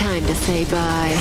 time to say bye.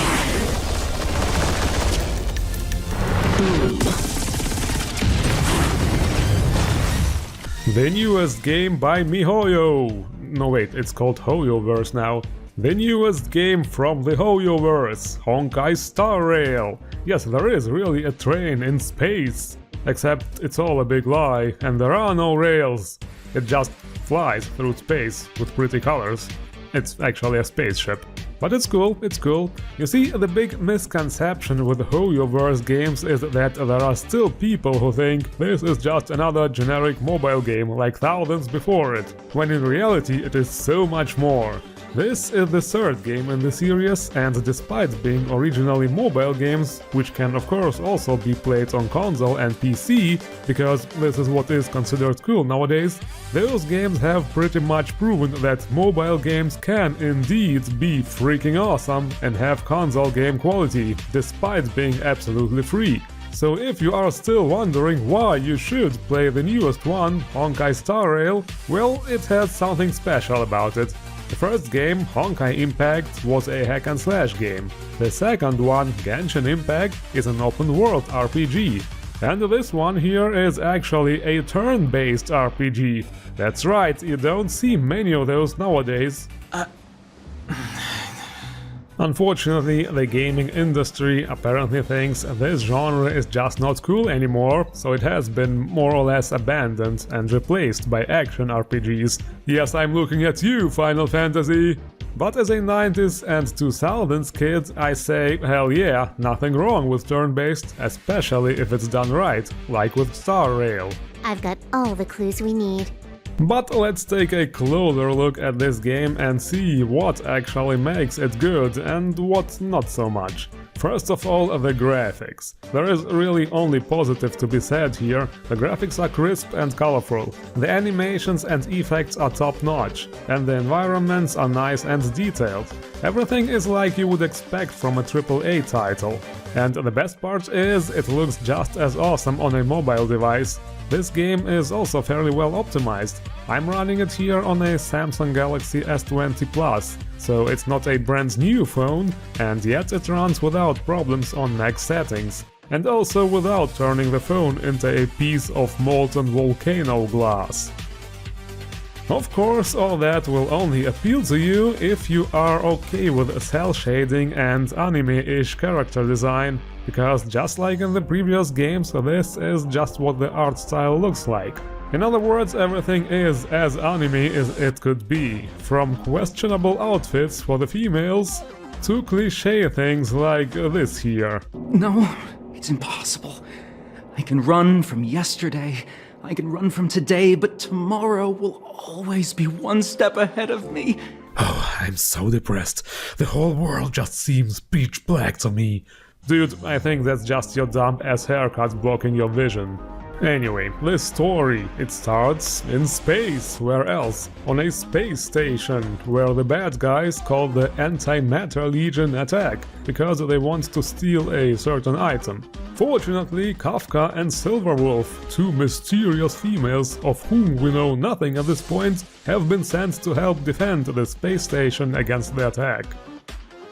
The newest game by miHoYo. No wait, it's called Hoyoverse now. The newest game from the Hoyoverse, Honkai Star Rail. Yes, there is really a train in space. Except it's all a big lie, and there are no rails. It just flies through space with pretty colors. It's actually a spaceship. But it's cool, it's cool. You see, the big misconception with Hoyoverse games is that there are still people who think this is just another generic mobile game like thousands before it, when in reality it is so much more. This is the third game in the series, and despite being originally mobile games, which can of course also be played on console and PC, because this is what is considered cool nowadays, those games have pretty much proven that mobile games can indeed be freaking awesome and have console game quality, despite being absolutely free. So if you are still wondering why you should play the newest one, Honkai Star Rail, well, it has something special about it. The first game, Honkai Impact, was a hack-and-slash game. The second one, Genshin Impact, is an open-world RPG. And this one here is actually a turn-based RPG. That's right, you don't see many of those nowadays. Unfortunately, the gaming industry apparently thinks this genre is just not cool anymore, so it has been more or less abandoned and replaced by action RPGs. Yes, I'm looking at you, Final Fantasy! But as a 90s and 2000s kid, I say, hell yeah, nothing wrong with turn-based, especially if it's done right, like with Star Rail. I've got all the clues we need. But let's take a closer look at this game and see what actually makes it good and what not so much. First of all, the graphics. There is really only positive to be said here. The graphics are crisp and colorful, the animations and effects are top-notch, and the environments are nice and detailed. Everything is like you would expect from a AAA title. And the best part is, it looks just as awesome on a mobile device. This game is also fairly well optimized. I'm running it here on a Samsung Galaxy S20 Plus, so it's not a brand new phone, and yet it runs without problems on max settings. And also without turning the phone into a piece of molten volcano glass. Of course, all that will only appeal to you if you are okay with cel shading and anime-ish character design, because just like in the previous games, this is just what the art style looks like. In other words, everything is as anime as it could be, from questionable outfits for the females to cliché things like this here. No, it's impossible. I can run from yesterday, I can run from today, but tomorrow will always be one step ahead of me. Oh, I'm so depressed. The whole world just seems pitch black to me. Dude, I think that's just your dumb-ass haircut blocking your vision. Anyway, the story. It starts in space. Where else? On a space station, where the bad guys called the Antimatter Legion attack, because they want to steal a certain item. Fortunately, Kafka and Silverwolf, two mysterious females of whom we know nothing at this point, have been sent to help defend the space station against the attack.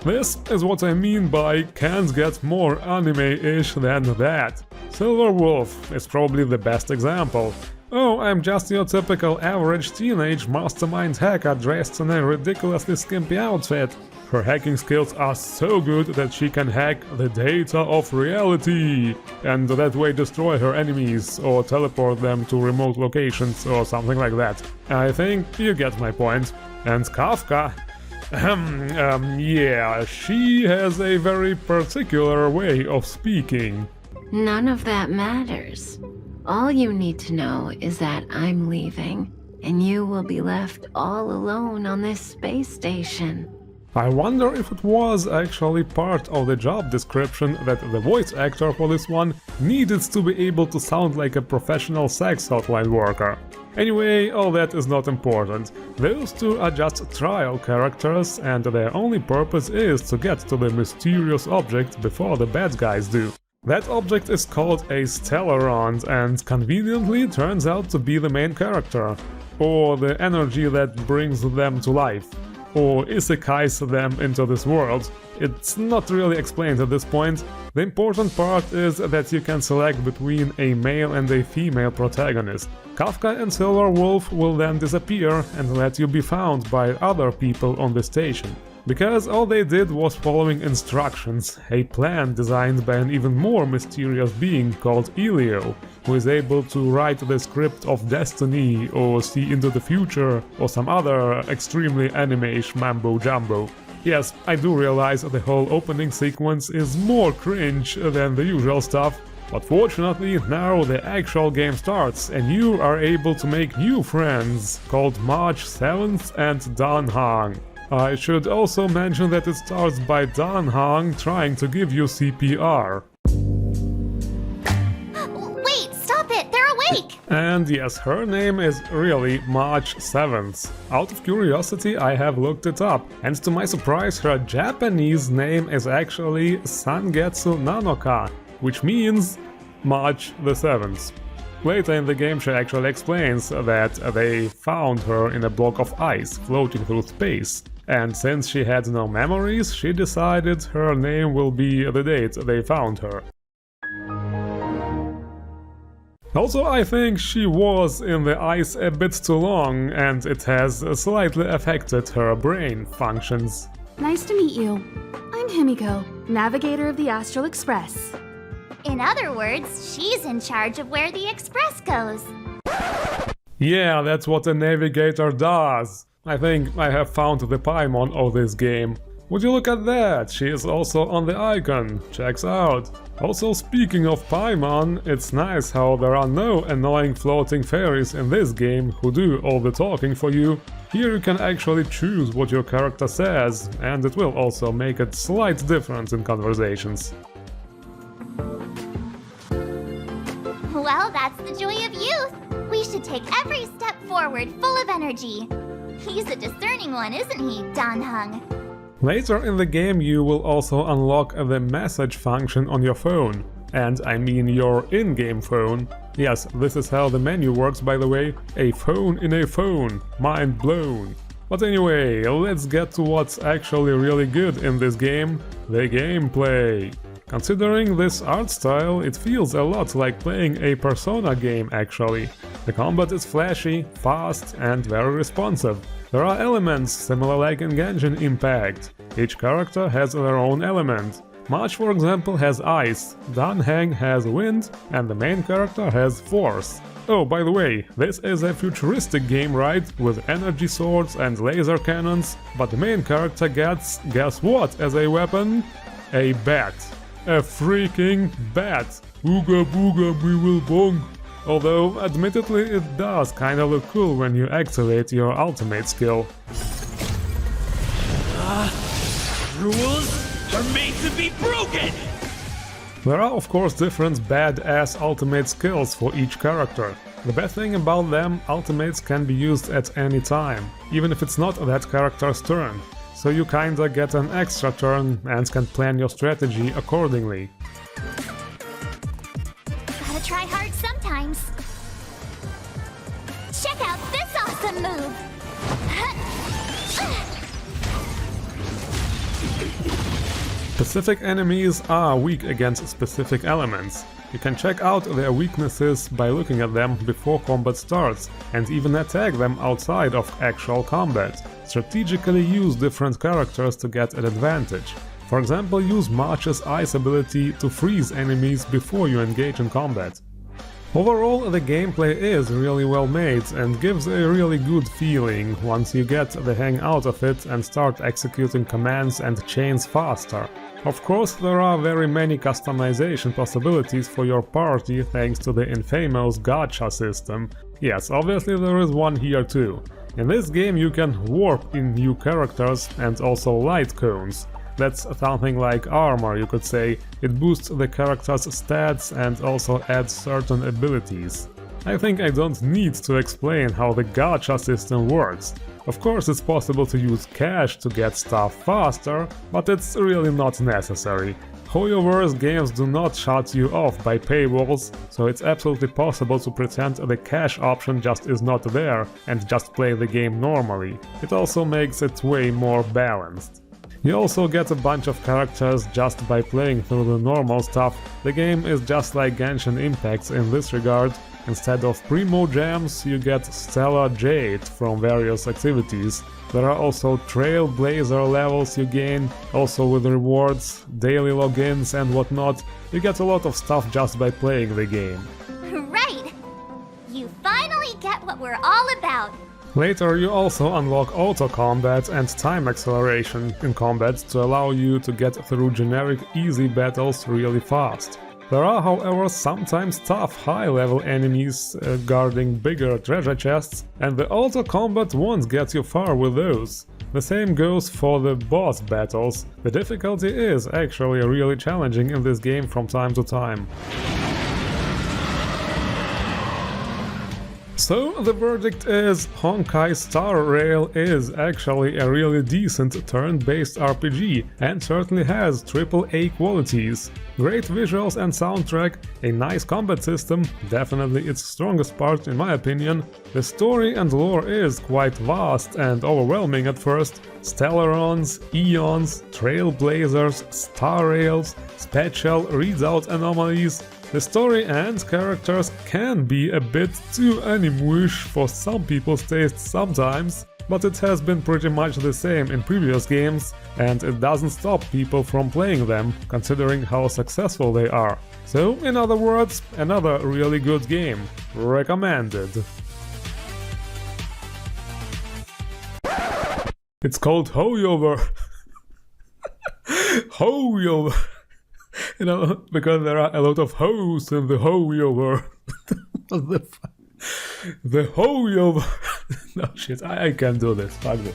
This is what I mean by can't get more anime-ish than that. Silverwolf is probably the best example. Oh, I'm just your typical average teenage mastermind hacker dressed in a ridiculously skimpy outfit. Her hacking skills are so good that she can hack the data of reality, and that way destroy her enemies or teleport them to remote locations or something like that. I think you get my point. And Kafka? Yeah, she has a very particular way of speaking. None of that matters. All you need to know is that I'm leaving, and you will be left all alone on this space station. I wonder if it was actually part of the job description that the voice actor for this one needed to be able to sound like a professional sex hotline worker. Anyway, all that is not important. Those two are just trial characters, and their only purpose is to get to the mysterious object before the bad guys do. That object is called a Stellarond and conveniently turns out to be the main character, or the energy that brings them to life. or isekais them into this world. It's not really explained at this point. The important part is that you can select between a male and a female protagonist. Kafka and Silver Wolf will then disappear and let you be found by other people on the station. Because all they did was following instructions, a plan designed by an even more mysterious being called Elio, who is able to write the script of destiny or see into the future or some other extremely anime-ish mambo-jumbo. Yes, I do realize the whole opening sequence is more cringe than the usual stuff, but fortunately now the actual game starts and you are able to make new friends called March 7th and Dan Hang. I should also mention that it starts by Dan Hang trying to give you CPR. Wait, stop it! They're awake! And yes, her name is really March 7th. Out of curiosity, I have looked it up, and to my surprise, her Japanese name is actually Sangetsu Nanoka, which means March the 7th. Later in the game she actually explains that they found her in a block of ice floating through space, and since she had no memories, she decided her name will be the date they found her. Also, I think she was in the ice a bit too long, and it has slightly affected her brain functions. Nice to meet you. I'm Himiko, navigator of the Astral Express. In other words, she's in charge of where the express goes. Yeah, that's what a navigator does. I think I have found the Paimon of this game. Would you look at that? She is also on the icon. Checks out. Also, speaking of Paimon, it's nice how there are no annoying floating fairies in this game who do all the talking for you. Here you can actually choose what your character says, and it will also make a slight difference in conversations. Well, that's the joy of youth. We should take every step forward full of energy. He's a discerning one, isn't he, Dan Hung? Later in the game you will also unlock the message function on your phone. And I mean your in-game phone. Yes, this is how the menu works, by the way. A phone in a phone. Mind blown. But anyway, let's get to what's actually really good in this game. The gameplay. Considering this art style, it feels a lot like playing a Persona game actually. The combat is flashy, fast and very responsive. There are elements similar like in Genshin Impact. Each character has their own element. March, for example, has ice, Dan Hang has wind, and the main character has force. Oh, by the way, this is a futuristic game, right? With energy swords and laser cannons, but the main character gets, guess what, as a weapon? A bat. A freaking bat! Ooga booga we will bong! Although, admittedly, it does kinda look cool when you activate your ultimate skill. Rules are made to be broken! There are of course different badass ultimate skills for each character. The best thing about them, ultimates can be used at any time, even if it's not that character's turn. So you kinda get an extra turn and can plan your strategy accordingly. Gotta try hard sometimes. Check out this awesome move! Specific enemies are weak against specific elements. You can check out their weaknesses by looking at them before combat starts, and even attack them outside of actual combat. Strategically use different characters to get an advantage. For example, use March's ice ability to freeze enemies before you engage in combat. Overall, the gameplay is really well made and gives a really good feeling once you get the hang out of it and start executing commands and chains faster. Of course, there are very many customization possibilities for your party thanks to the infamous gacha system. Yes, obviously there is one here too. In this game you can warp in new characters and also light cones. That's something like armor, you could say. It boosts the character's stats and also adds certain abilities. I think I don't need to explain how the gacha system works. Of course it's possible to use cash to get stuff faster, but it's really not necessary. Hoyoverse games do not shut you off by paywalls, so it's absolutely possible to pretend the cash option just is not there and just play the game normally. It also makes it way more balanced. You also get a bunch of characters just by playing through the normal stuff. The game is just like Genshin Impact in this regard. Instead of Primo Gems, you get Stellar Jade from various activities. There are also Trailblazer levels you gain, also with rewards, daily logins and whatnot. You get a lot of stuff just by playing the game. Right! You finally get what we're all about. Later you also unlock auto-combat and time acceleration in combat to allow you to get through generic easy battles really fast. There are, however, sometimes tough high-level enemies guarding bigger treasure chests, and the auto-combat won't get you far with those. The same goes for the boss battles. The difficulty is actually really challenging in this game from time to time. So the verdict is, Honkai Star Rail is actually a really decent turn-based RPG and certainly has AAA qualities. Great visuals and soundtrack, a nice combat system, definitely its strongest part in my opinion. The story and lore is quite vast and overwhelming at first. Stellarons, Eons, Trailblazers, Star Rails, special readout anomalies. The story and characters can be a bit too anime-ish for some people's tastes sometimes, but it has been pretty much the same in previous games, and it doesn't stop people from playing them, considering how successful they are. So, in other words, another really good game. Recommended. It's called Hoyover. Hoyover. You know, because there are a lot of hoes in the Hoyover. What the fuck? The Hoyover. No shit, I can't do this. Fuck this.